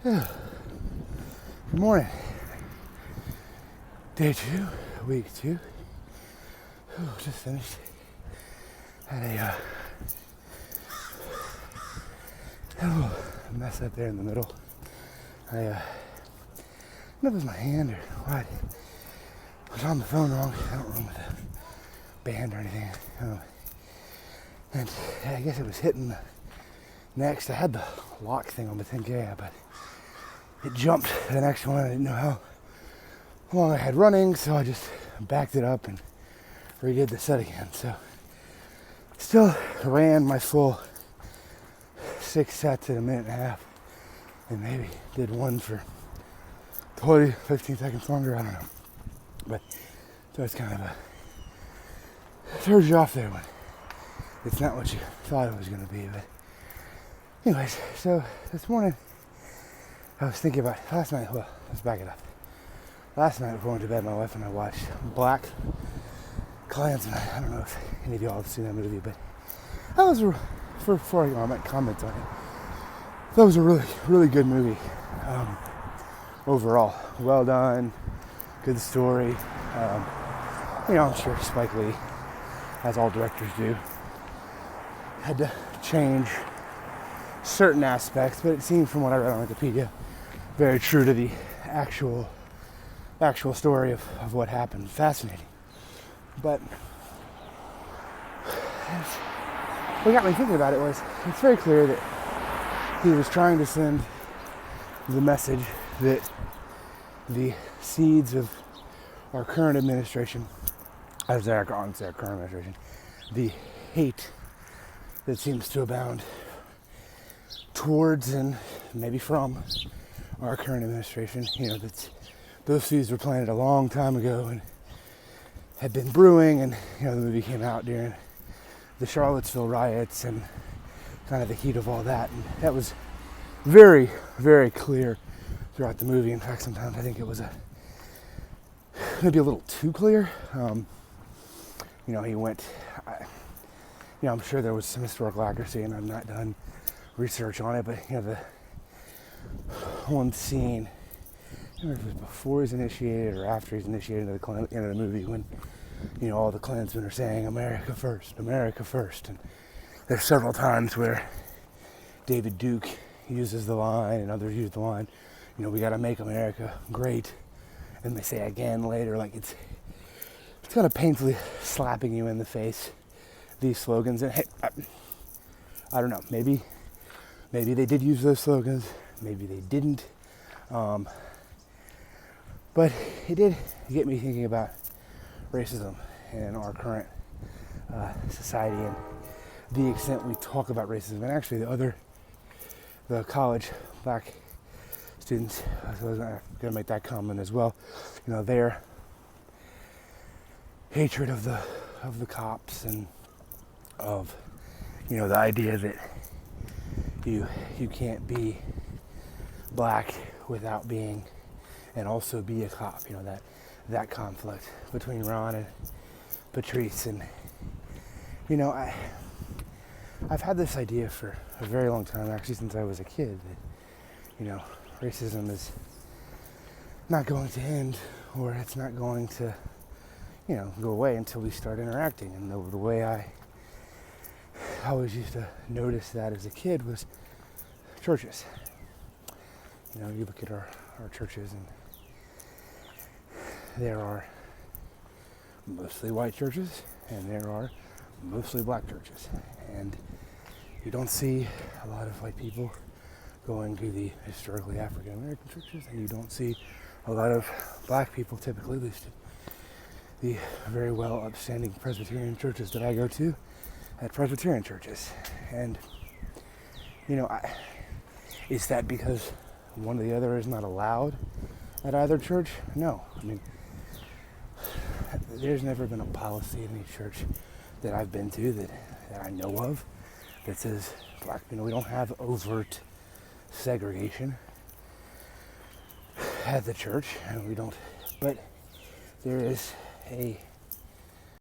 Good morning. Day 2, week 2. Just finished. Had a little mess up there in the middle. I don't know if it was my hand or what. I was on the phone wrong. I don't run with a band or anything. And I guess it was hitting next. I had the lock thing on the 10K, but it jumped to the next one. I didn't know how long I had running, so I just backed it up and redid the set again. So still ran my full 6 sets in a minute and a half, and maybe did one for 20, 15 seconds longer. I don't know. But so it's kind of throws you off there when it's not what you thought it was going to be. But anyways, so this morning I was thinking about last night. Well, let's back it up. Last night before I went to bed, my wife and I watched Black Klansman. I don't know if any of y'all have seen that movie, but that was before I might comment on it. That was a really, really good movie. Overall, well done, good story. I'm sure Spike Lee, as all directors do, had to change certain aspects, but it seemed from what I read on Wikipedia very true to the actual story of what happened. Fascinating. But what got me thinking about it was it's very clear that he was trying to send the message that the seeds of our current administration, the hate that seems to abound towards and maybe from our current administration, that those seeds were planted a long time ago and had been brewing, and the movie came out during the Charlottesville riots and kind of the heat of all that, and that was very, very clear throughout the movie. In fact, sometimes I think it was maybe a little too clear. He went, I'm sure there was some historical accuracy, and I've not done research on it, but the one scene, I don't know if it was before he's initiated or after he's initiated into the end of the movie, when all the Klansmen are saying America first, and there's several times where David Duke uses the line and others use the line, we got to make America great, and they say again later, like it's kind of painfully slapping you in the face, these slogans. And hey, I don't know, maybe they did use those slogans, maybe they didn't, but it did get me thinking about racism in our current society and the extent we talk about racism. And actually the college black students, so I was going to make that comment as well, their hatred of the cops and of the idea that you can't be black without being and also be a cop, that conflict between Ron and Patrice. And I've had this idea for a very long time, actually since I was a kid, that racism is not going to end, or it's not going to go away until we start interacting. And the way I always used to notice that as a kid was churches. You look at our churches, and there are mostly white churches and there are mostly black churches, and you don't see a lot of white people going to the historically African American churches, and you don't see a lot of black people typically, at least the very well upstanding Presbyterian churches that I go to, at Presbyterian churches. And is that because one or the other is not allowed at either church? No. There's never been a policy in any church that I've been to that I know of that says black, we don't have overt segregation at the church, and we don't, but there is a